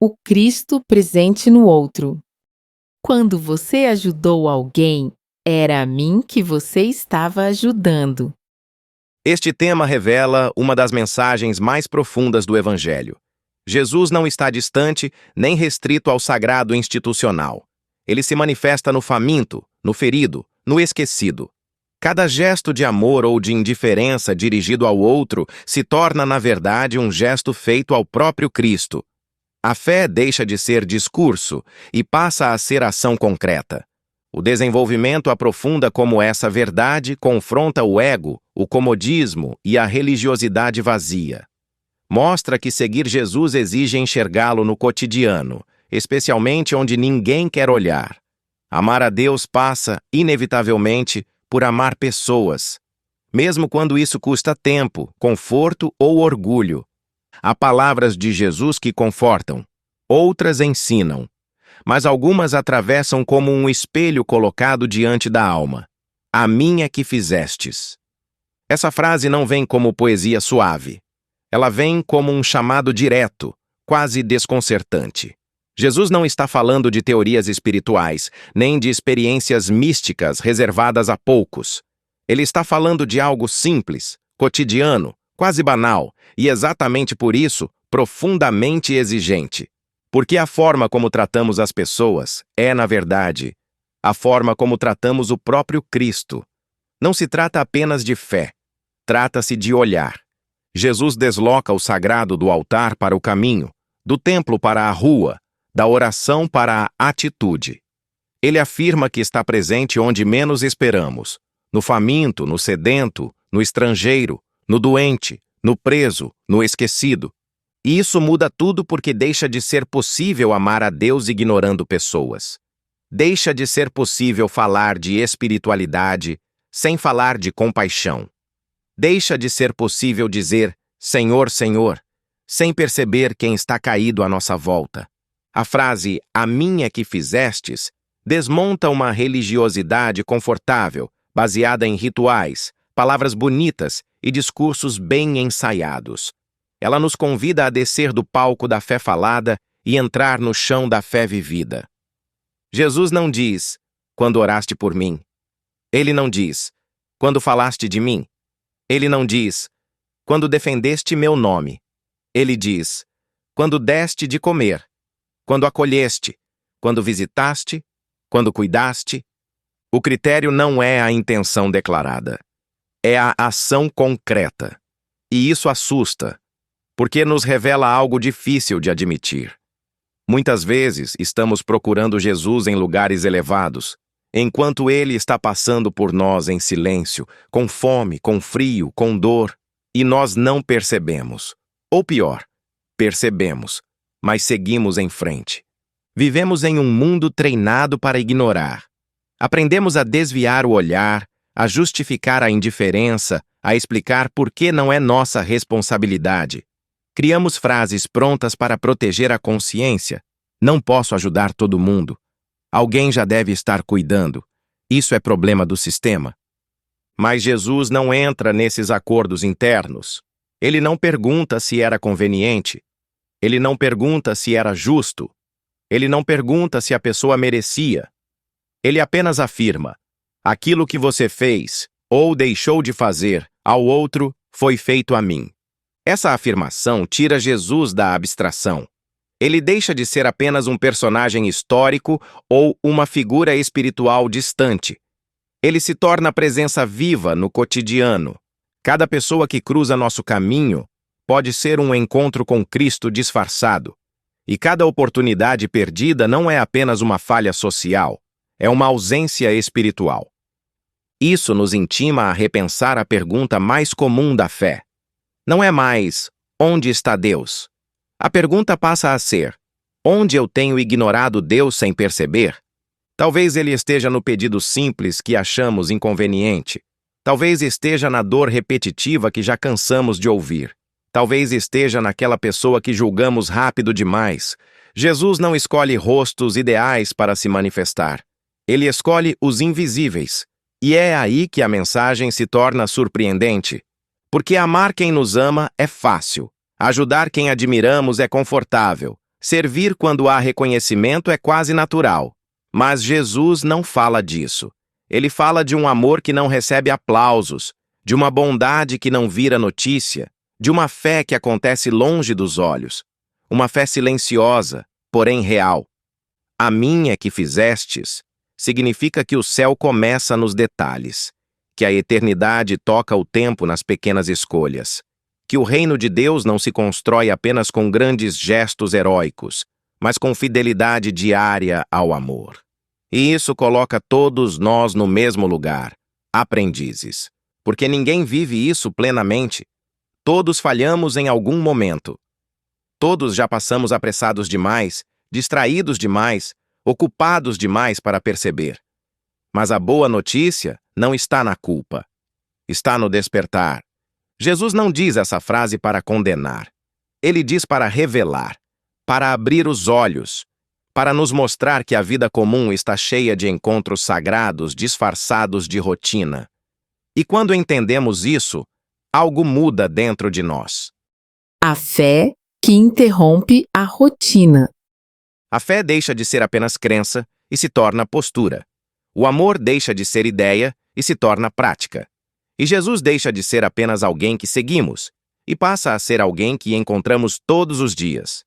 O Cristo presente no outro. Quando você ajudou alguém, era a mim que você estava ajudando. Este tema revela uma das mensagens mais profundas do Evangelho. Jesus não está distante nem restrito ao sagrado institucional. Ele se manifesta no faminto, no ferido, no esquecido. Cada gesto de amor ou de indiferença dirigido ao outro se torna, na verdade, um gesto feito ao próprio Cristo. A fé deixa de ser discurso e passa a ser ação concreta. O desenvolvimento aprofunda como essa verdade confronta o ego, o comodismo e a religiosidade vazia. Mostra que seguir Jesus exige enxergá-lo no cotidiano, especialmente onde ninguém quer olhar. Amar a Deus passa, inevitavelmente, por amar pessoas, mesmo quando isso custa tempo, conforto ou orgulho. Há palavras de Jesus que confortam, outras ensinam, mas algumas atravessam como um espelho colocado diante da alma. A minha que fizestes. Essa frase não vem como poesia suave. Ela vem como um chamado direto, quase desconcertante. Jesus não está falando de teorias espirituais, nem de experiências místicas reservadas a poucos. Ele está falando de algo simples, cotidiano, quase banal, e exatamente por isso, profundamente exigente. Porque a forma como tratamos as pessoas é, na verdade, a forma como tratamos o próprio Cristo. Não se trata apenas de fé, trata-se de olhar. Jesus desloca o sagrado do altar para o caminho, do templo para a rua, da oração para a atitude. Ele afirma que está presente onde menos esperamos, no faminto, no sedento, no estrangeiro, no doente, no preso, no esquecido. E isso muda tudo porque deixa de ser possível amar a Deus ignorando pessoas. Deixa de ser possível falar de espiritualidade sem falar de compaixão. Deixa de ser possível dizer Senhor, Senhor, sem perceber quem está caído à nossa volta. A frase a minha que fizestes desmonta uma religiosidade confortável, baseada em rituais, palavras bonitas e discursos bem ensaiados. Ela nos convida a descer do palco da fé falada e entrar no chão da fé vivida. Jesus não diz, quando oraste por mim. Ele não diz, quando falaste de mim. Ele não diz, quando defendeste meu nome. Ele diz, quando deste de comer, quando acolheste, quando visitaste, quando cuidaste. O critério não é a intenção declarada, é a ação concreta. E isso assusta, porque nos revela algo difícil de admitir. Muitas vezes estamos procurando Jesus em lugares elevados, enquanto Ele está passando por nós em silêncio, com fome, com frio, com dor, e nós não percebemos. Ou pior, percebemos, mas seguimos em frente. Vivemos em um mundo treinado para ignorar. Aprendemos a desviar o olhar, a justificar a indiferença, a explicar por que não é nossa responsabilidade. Criamos frases prontas para proteger a consciência. Não posso ajudar todo mundo. Alguém já deve estar cuidando. Isso é problema do sistema. Mas Jesus não entra nesses acordos internos. Ele não pergunta se era conveniente. Ele não pergunta se era justo. Ele não pergunta se a pessoa merecia. Ele apenas afirma: aquilo que você fez, ou deixou de fazer, ao outro, foi feito a mim. Essa afirmação tira Jesus da abstração. Ele deixa de ser apenas um personagem histórico ou uma figura espiritual distante. Ele se torna presença viva no cotidiano. Cada pessoa que cruza nosso caminho pode ser um encontro com Cristo disfarçado. E cada oportunidade perdida não é apenas uma falha social, é uma ausência espiritual. Isso nos intima a repensar a pergunta mais comum da fé. Não é mais, onde está Deus? A pergunta passa a ser, onde eu tenho ignorado Deus sem perceber? Talvez ele esteja no pedido simples que achamos inconveniente. Talvez esteja na dor repetitiva que já cansamos de ouvir. Talvez esteja naquela pessoa que julgamos rápido demais. Jesus não escolhe rostos ideais para se manifestar. Ele escolhe os invisíveis. E é aí que a mensagem se torna surpreendente. Porque amar quem nos ama é fácil. Ajudar quem admiramos é confortável. Servir quando há reconhecimento é quase natural. Mas Jesus não fala disso. Ele fala de um amor que não recebe aplausos, de uma bondade que não vira notícia, de uma fé que acontece longe dos olhos. Uma fé silenciosa, porém real. A minha que fizestes significa que o céu começa nos detalhes, que a eternidade toca o tempo nas pequenas escolhas, que o reino de Deus não se constrói apenas com grandes gestos heróicos, mas com fidelidade diária ao amor. E isso coloca todos nós no mesmo lugar, aprendizes, porque ninguém vive isso plenamente. Todos falhamos em algum momento. Todos já passamos apressados demais, distraídos demais, ocupados demais para perceber. Mas a boa notícia não está na culpa. Está no despertar. Jesus não diz essa frase para condenar. Ele diz para revelar, para abrir os olhos, para nos mostrar que a vida comum está cheia de encontros sagrados disfarçados de rotina. E quando entendemos isso, algo muda dentro de nós. A fé que interrompe a rotina. A fé deixa de ser apenas crença e se torna postura. O amor deixa de ser ideia e se torna prática. E Jesus deixa de ser apenas alguém que seguimos e passa a ser alguém que encontramos todos os dias.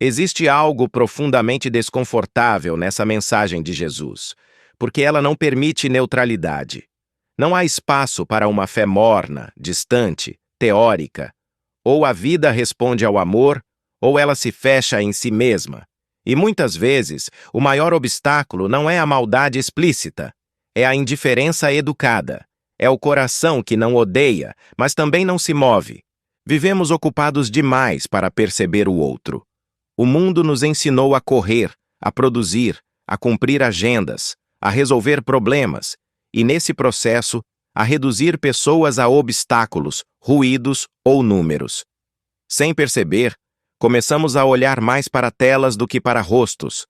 Existe algo profundamente desconfortável nessa mensagem de Jesus, porque ela não permite neutralidade. Não há espaço para uma fé morna, distante, teórica. Ou a vida responde ao amor, ou ela se fecha em si mesma. E muitas vezes, o maior obstáculo não é a maldade explícita, é a indiferença educada. É o coração que não odeia, mas também não se move. Vivemos ocupados demais para perceber o outro. O mundo nos ensinou a correr, a produzir, a cumprir agendas, a resolver problemas, e nesse processo, a reduzir pessoas a obstáculos, ruídos ou números. Sem perceber, começamos a olhar mais para telas do que para rostos,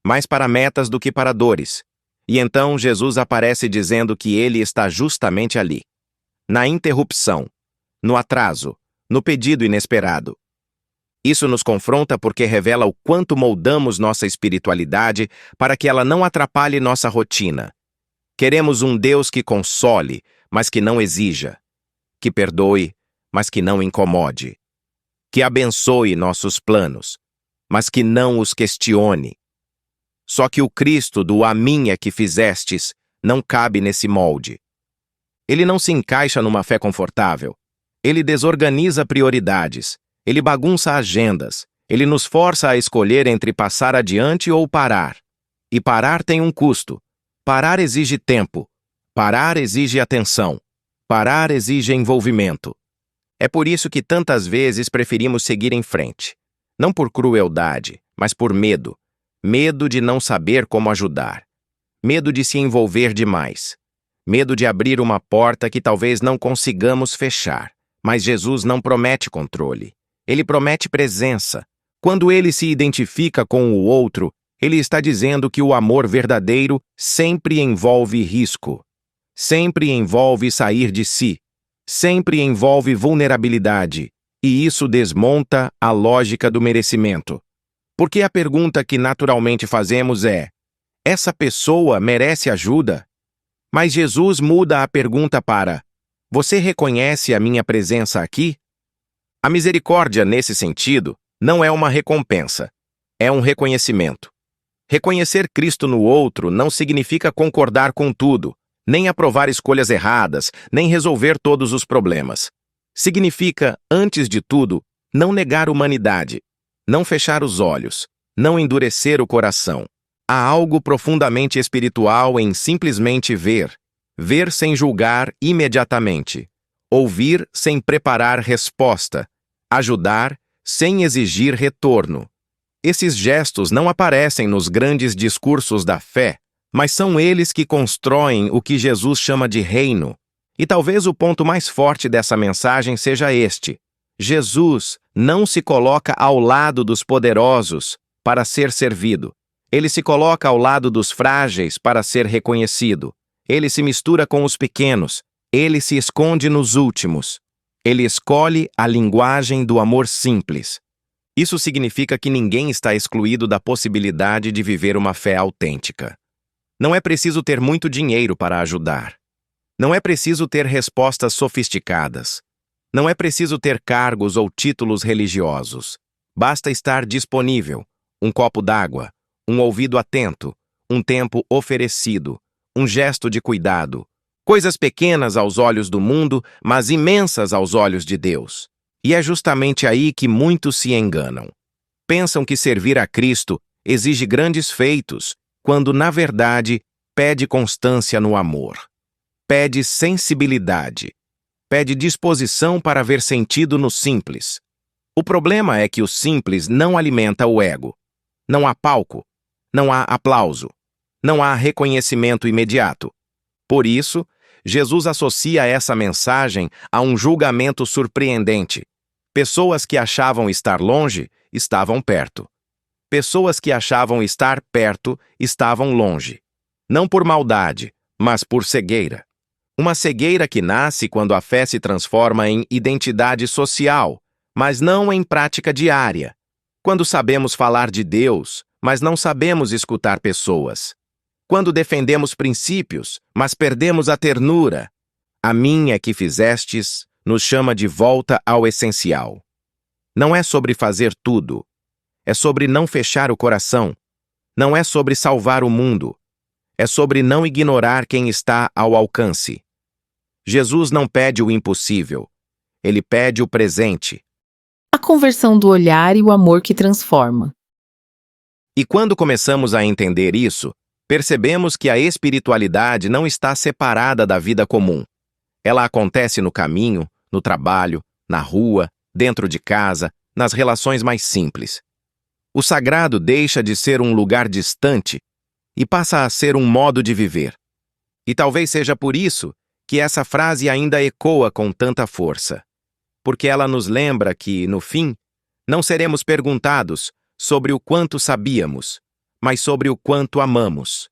mais para metas do que para dores. E então Jesus aparece dizendo que ele está justamente ali, na interrupção, no atraso, no pedido inesperado. Isso nos confronta porque revela o quanto moldamos nossa espiritualidade para que ela não atrapalhe nossa rotina. Queremos um Deus que console, mas que não exija, que perdoe, mas que não incomode, que abençoe nossos planos, mas que não os questione. Só que o Cristo do "a minha que fizestes" não cabe nesse molde. Ele não se encaixa numa fé confortável. Ele desorganiza prioridades. Ele bagunça agendas. Ele nos força a escolher entre passar adiante ou parar. E parar tem um custo. Parar exige tempo. Parar exige atenção. Parar exige envolvimento. É por isso que tantas vezes preferimos seguir em frente. Não por crueldade, mas por medo. Medo de não saber como ajudar. Medo de se envolver demais. Medo de abrir uma porta que talvez não consigamos fechar. Mas Jesus não promete controle. Ele promete presença. Quando ele se identifica com o outro, ele está dizendo que o amor verdadeiro sempre envolve risco. Sempre envolve sair de si. Sempre envolve vulnerabilidade. E isso desmonta a lógica do merecimento. Porque a pergunta que naturalmente fazemos é: essa pessoa merece ajuda? Mas Jesus muda a pergunta para: você reconhece a minha presença aqui? A misericórdia, nesse sentido, não é uma recompensa, é um reconhecimento. Reconhecer Cristo no outro não significa concordar com tudo, nem aprovar escolhas erradas, nem resolver todos os problemas. Significa, antes de tudo, não negar humanidade, não fechar os olhos, não endurecer o coração. Há algo profundamente espiritual em simplesmente ver, ver sem julgar imediatamente, ouvir sem preparar resposta, ajudar sem exigir retorno. Esses gestos não aparecem nos grandes discursos da fé, mas são eles que constroem o que Jesus chama de reino. E talvez o ponto mais forte dessa mensagem seja este: Jesus não se coloca ao lado dos poderosos para ser servido. Ele se coloca ao lado dos frágeis para ser reconhecido. Ele se mistura com os pequenos. Ele se esconde nos últimos. Ele escolhe a linguagem do amor simples. Isso significa que ninguém está excluído da possibilidade de viver uma fé autêntica. Não é preciso ter muito dinheiro para ajudar. Não é preciso ter respostas sofisticadas. Não é preciso ter cargos ou títulos religiosos. Basta estar disponível, um copo d'água, um ouvido atento, um tempo oferecido, um gesto de cuidado. Coisas pequenas aos olhos do mundo, mas imensas aos olhos de Deus. E é justamente aí que muitos se enganam. Pensam que servir a Cristo exige grandes feitos, quando, na verdade, pede constância no amor. Pede sensibilidade. Pede disposição para ver sentido no simples. O problema é que o simples não alimenta o ego. Não há palco. Não há aplauso. Não há reconhecimento imediato. Por isso, Jesus associa essa mensagem a um julgamento surpreendente. Pessoas que achavam estar longe, estavam perto. Pessoas que achavam estar perto, estavam longe. Não por maldade, mas por cegueira. Uma cegueira que nasce quando a fé se transforma em identidade social, mas não em prática diária. Quando sabemos falar de Deus, mas não sabemos escutar pessoas. Quando defendemos princípios, mas perdemos a ternura. A mim é que fizestes nos chama de volta ao essencial. Não é sobre fazer tudo. É sobre não fechar o coração. Não é sobre salvar o mundo. É sobre não ignorar quem está ao alcance. Jesus não pede o impossível. Ele pede o presente. A conversão do olhar e o amor que transforma. E quando começamos a entender isso, percebemos que a espiritualidade não está separada da vida comum. Ela acontece no caminho, no trabalho, na rua, dentro de casa, nas relações mais simples. O sagrado deixa de ser um lugar distante e passa a ser um modo de viver. E talvez seja por isso que essa frase ainda ecoa com tanta força. Porque ela nos lembra que, no fim, não seremos perguntados sobre o quanto sabíamos, mas sobre o quanto amamos.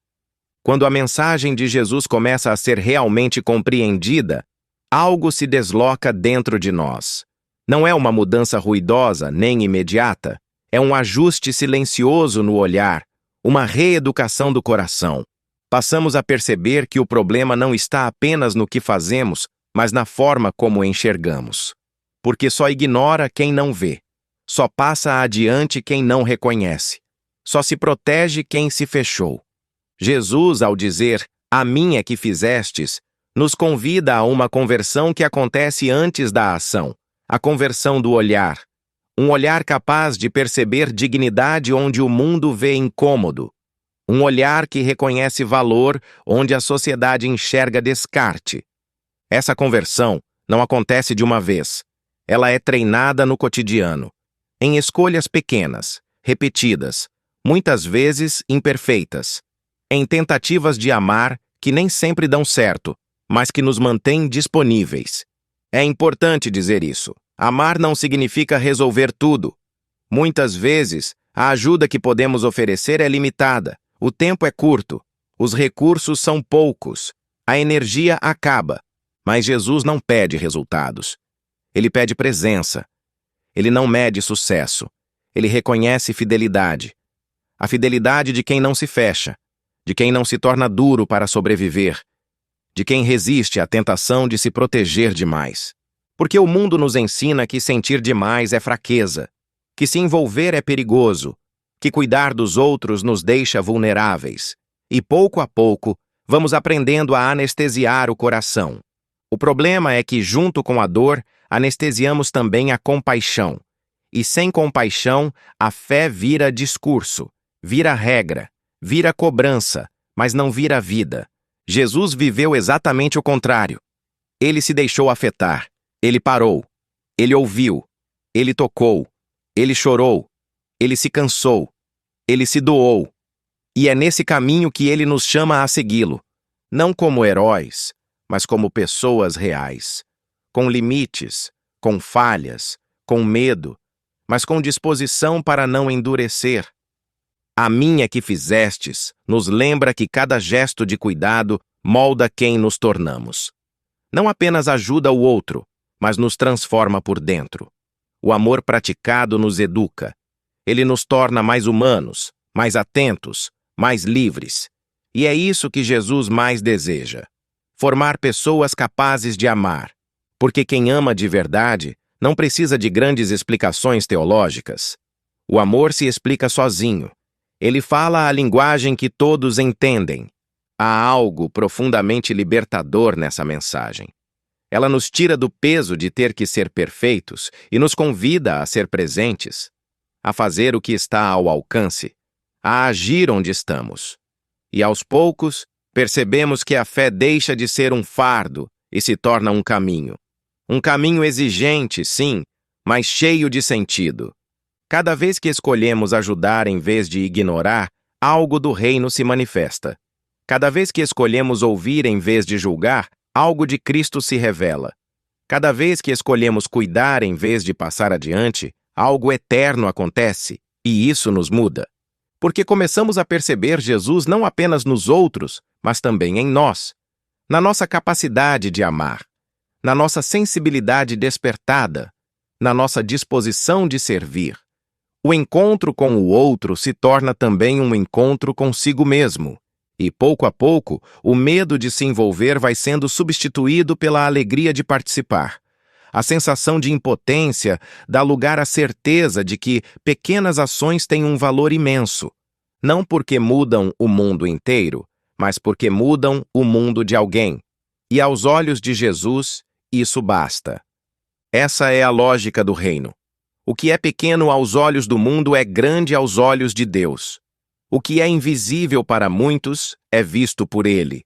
Quando a mensagem de Jesus começa a ser realmente compreendida, algo se desloca dentro de nós. Não é uma mudança ruidosa nem imediata, é um ajuste silencioso no olhar, uma reeducação do coração. Passamos a perceber que o problema não está apenas no que fazemos, mas na forma como enxergamos. Porque só ignora quem não vê. Só passa adiante quem não reconhece. Só se protege quem se fechou. Jesus, ao dizer, "A mim é que fizestes", nos convida a uma conversão que acontece antes da ação, a conversão do olhar. Um olhar capaz de perceber dignidade onde o mundo vê incômodo. Um olhar que reconhece valor onde a sociedade enxerga descarte. Essa conversão não acontece de uma vez. Ela é treinada no cotidiano, em escolhas pequenas, repetidas, muitas vezes imperfeitas, em tentativas de amar que nem sempre dão certo, mas que nos mantêm disponíveis. É importante dizer isso. Amar não significa resolver tudo. Muitas vezes, a ajuda que podemos oferecer é limitada, o tempo é curto, os recursos são poucos, a energia acaba. Mas Jesus não pede resultados. Ele pede presença. Ele não mede sucesso. Ele reconhece fidelidade. A fidelidade de quem não se fecha, de quem não se torna duro para sobreviver, de quem resiste à tentação de se proteger demais. Porque o mundo nos ensina que sentir demais é fraqueza, que se envolver é perigoso, que cuidar dos outros nos deixa vulneráveis. E pouco a pouco, vamos aprendendo a anestesiar o coração. O problema é que, junto com a dor, anestesiamos também a compaixão. E sem compaixão, a fé vira discurso, vira regra, vira cobrança, mas não vira vida. Jesus viveu exatamente o contrário. Ele se deixou afetar. Ele parou. Ele ouviu. Ele tocou. Ele chorou. Ele se cansou. Ele se doou. E é nesse caminho que ele nos chama a segui-lo. Não como heróis, mas como pessoas reais. Com limites, com falhas, com medo, mas com disposição para não endurecer. A mim é que fizestes nos lembra que cada gesto de cuidado molda quem nos tornamos. Não apenas ajuda o outro, mas nos transforma por dentro. O amor praticado nos educa. Ele nos torna mais humanos, mais atentos, mais livres. E é isso que Jesus mais deseja: formar pessoas capazes de amar. Porque quem ama de verdade não precisa de grandes explicações teológicas. O amor se explica sozinho. Ele fala a linguagem que todos entendem. Há algo profundamente libertador nessa mensagem. Ela nos tira do peso de ter que ser perfeitos e nos convida a ser presentes, a fazer o que está ao alcance, a agir onde estamos. E aos poucos, percebemos que a fé deixa de ser um fardo e se torna um caminho. Um caminho exigente, sim, mas cheio de sentido. Cada vez que escolhemos ajudar em vez de ignorar, algo do reino se manifesta. Cada vez que escolhemos ouvir em vez de julgar, algo de Cristo se revela. Cada vez que escolhemos cuidar em vez de passar adiante, algo eterno acontece, e isso nos muda. Porque começamos a perceber Jesus não apenas nos outros, mas também em nós, na nossa capacidade de amar, na nossa sensibilidade despertada, na nossa disposição de servir. O encontro com o outro se torna também um encontro consigo mesmo. E, pouco a pouco, o medo de se envolver vai sendo substituído pela alegria de participar. A sensação de impotência dá lugar à certeza de que pequenas ações têm um valor imenso. Não porque mudam o mundo inteiro, mas porque mudam o mundo de alguém. E aos olhos de Jesus, isso basta. Essa é a lógica do reino. O que é pequeno aos olhos do mundo é grande aos olhos de Deus. O que é invisível para muitos é visto por Ele.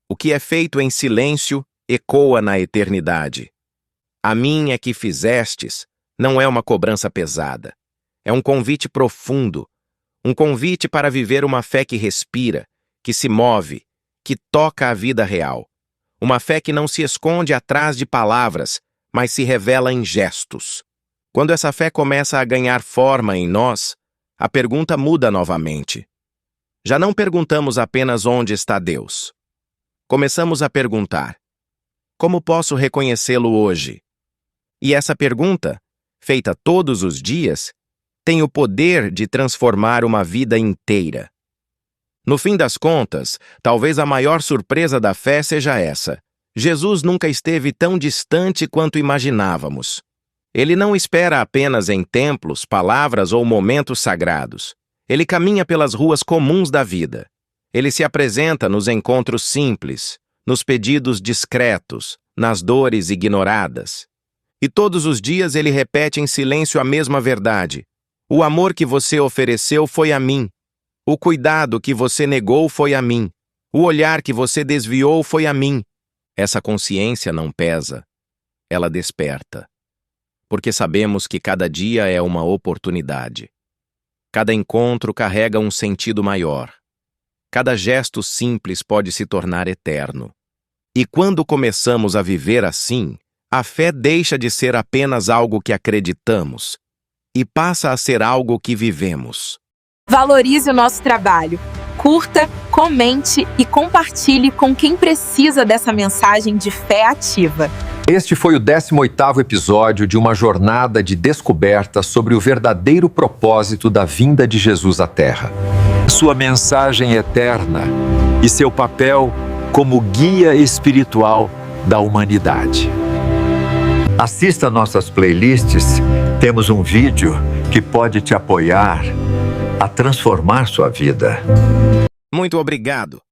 O que é feito em silêncio ecoa na eternidade. A mim é que fizestes não é uma cobrança pesada. É um convite profundo. Um convite para viver uma fé que respira, que se move, que toca a vida real. Uma fé que não se esconde atrás de palavras, mas se revela em gestos. Quando essa fé começa a ganhar forma em nós, a pergunta muda novamente. Já não perguntamos apenas onde está Deus. Começamos a perguntar: como posso reconhecê-lo hoje? E essa pergunta, feita todos os dias, tem o poder de transformar uma vida inteira. No fim das contas, talvez a maior surpresa da fé seja essa: Jesus nunca esteve tão distante quanto imaginávamos. Ele não espera apenas em templos, palavras ou momentos sagrados. Ele caminha pelas ruas comuns da vida. Ele se apresenta nos encontros simples, nos pedidos discretos, nas dores ignoradas. E todos os dias ele repete em silêncio a mesma verdade: o amor que você ofereceu foi a mim. O cuidado que você negou foi a mim. O olhar que você desviou foi a mim. Essa consciência não pesa. Ela desperta. Porque sabemos que cada dia é uma oportunidade. Cada encontro carrega um sentido maior. Cada gesto simples pode se tornar eterno. E quando começamos a viver assim, a fé deixa de ser apenas algo que acreditamos e passa a ser algo que vivemos. Valorize o nosso trabalho. Curta, comente e compartilhe com quem precisa dessa mensagem de fé ativa. Este foi o 18º episódio de uma jornada de descoberta sobre o verdadeiro propósito da vinda de Jesus à Terra. Sua mensagem eterna e seu papel como guia espiritual da humanidade. Assista nossas playlists, temos um vídeo que pode te apoiar a transformar sua vida. Muito obrigado.